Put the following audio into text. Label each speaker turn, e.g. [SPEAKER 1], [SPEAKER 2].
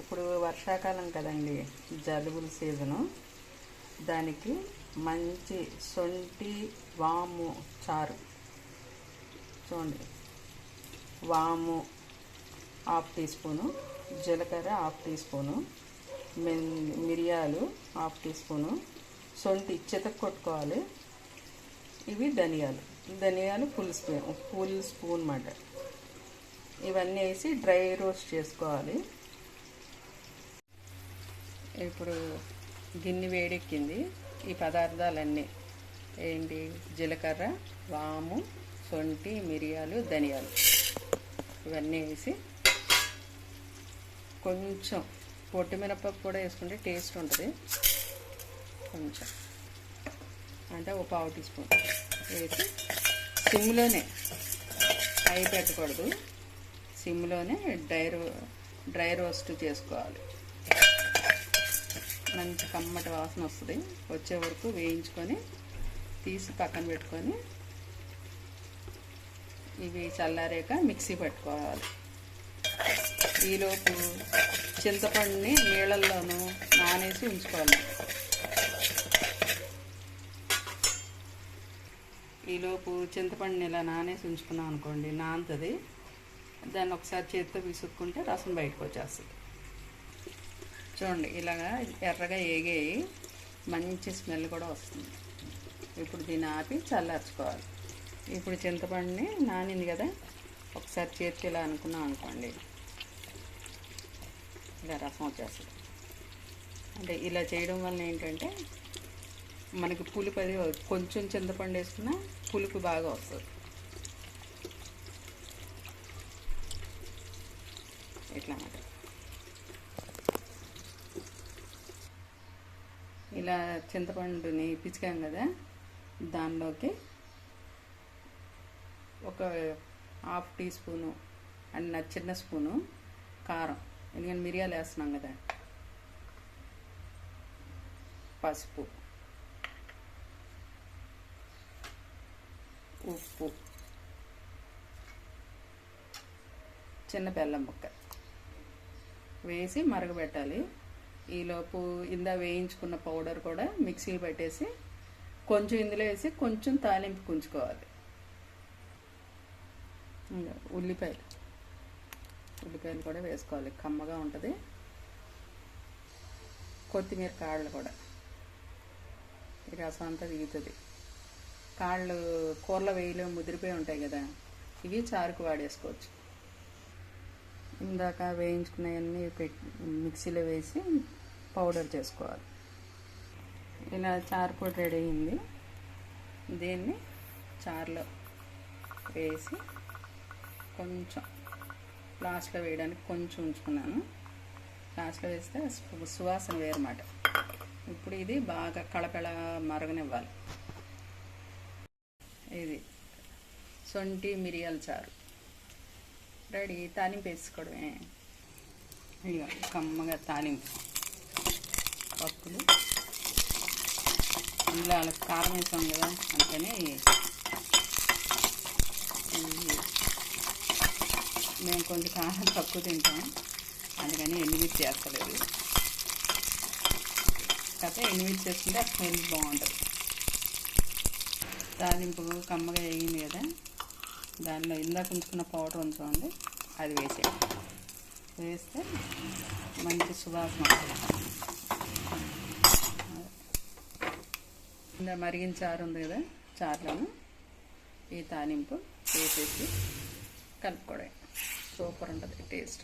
[SPEAKER 1] ఇప్పుడు వర్షాకాలం కదండి, జలుబుల సీజను. దానికి మంచి సొంటి వాము చారు చూడండి. వాము హాఫ్ టీ స్పూను, జీలకర్ర హాఫ్ టీ స్పూను, మిరియాలు హాఫ్ టీ స్పూను, సొంటి చితక కొట్టుకోవాలి. ఇవి ధనియాలు ఫుల్ స్పూన్ మాట. ఇవన్నీ వేసి డ్రై రోస్ట్ చేసుకోవాలి. ఇప్పుడు గిన్నె వేడెక్కింది. ఈ పదార్థాలన్నీ ఏంటి, జీలకర్ర, వాము, సొంటి, మిరియాలు, ధనియాలు ఇవన్నీ వేసి కొంచెం పొట్టి మినపప్పు కూడా వేసుకుంటే టేస్ట్ ఉంటుంది. కొంచెం అంటే ఒక పావు టీ స్పూన్ వేసి సిమ్లోనే, హై పెట్టకూడదు, సిమ్లోనే డ్రై రోస్ట్ చేసుకోవాలి. మంచి కమ్మటి వాసన వస్తుంది. వచ్చే వరకు వేయించుకొని తీసి పక్కన పెట్టుకొని ఇవి చల్లారాక మిక్సీ పట్టుకోవాలి. ఈలోపు చింతపండుని నీళ్ళల్లోనూ నానేసి ఉంచుకోవాలి. ఈలోపు చింతపండుని ఇలా నానేసి ఉంచుకున్నాం అనుకోండి, నానుతుంది. దాన్ని ఒకసారి చేతితో విసుక్కుంటే రసం బయటకు వచ్చేస్తుంది. చూడండి, ఇలాగా ఎర్రగా ఏగాయి, మంచి స్మెల్ కూడా వస్తుంది. ఇప్పుడు దీన్ని ఆపి చల్లార్చుకోవాలి. ఇప్పుడు చింతపండుని నానింది కదా, ఒకసారి చేతికి ఇలా అనుకున్నాం అనుకోండి, ఇలా రసం వచ్చేస్తుంది. అంటే ఇలా చేయడం వల్ల ఏంటంటే మనకి పులుపు అది కొంచెం చింతపండు వేసుకున్నా పులుపు బాగా వస్తుంది. ఇట్లా అన్నమాట. ఇలా చింతపండుని పిసికాం కదా, దానిలోకి ఒక హాఫ్ టీ స్పూను అన్న చిన్న స్పూను కారం, ఎందుకంటే మిరియాలు వేస్తున్నాం కదా, పసుపు, ఉప్పు, చిన్న బెల్లం ముక్క వేసి మరగబెట్టాలి. ఈలోపు ఇందా వేయించుకున్న పౌడర్ కూడా మిక్సీ పెట్టేసి కొంచెం ఇందులో వేసి కొంచెం తాలింపు కుంచుకోవాలి. ఉల్లిపాయలు కూడా వేసుకోవాలి, కమ్మగా ఉంటుంది. కొత్తిమీర కాళ్ళు కూడా, ఈ రసం అంతా దిగుతుంది. కాళ్ళు కూరలో వేయలో ముదిరిపోయి ఉంటాయి కదా, ఇవి చారుకు వాడేసుకోవచ్చు. ఇందాక వేయించుకున్నవన్నీ మిక్సీలో వేసి పౌడర్ చేసుకోవాలి. ఇలా చారు పొడి రెడీ అయింది. దీన్ని చారులో వేసి కొంచెం లాస్ట్లో వేయడానికి కొంచెం ఉంచుకున్నాను. లాస్ట్లో వేస్తే సువాసన వేరన్నమాట. ఇప్పుడు ఇది బాగా కళకళ మరగనివ్వాలి. ఇది సొంటి మిరియాల చారు రెడీ. తాలింపు వేసుకోవడమే. ఇక కమ్మగా తాలింపు పప్పులు, ఇందులో అలా కారం వేసాం కదా, అందుకని మేము కొంచెం కారం తక్కువ తింటాం, అందుకని ఎండుమిర్చి చేస్తలేదు. కాకపోతే ఎండుమిర్చి వేసుకుంటే ఆ స్మెల్ బాగుంటుంది. తాలింపు కమ్మగా వేగింది కదా, దానిలో ఇందాక ఉంచుకున్న పౌడర్ ఉంచండి, అది వేసేయండి. వేస్తే మంచి సువాసన వస్తుంది. ఇందా మరిగిన చారు ఉంది కదా, చారులోను ఈ తాలింపు వేసేసి కలుపుకోవడం. సూపర్ ఉంటుంది టేస్ట్.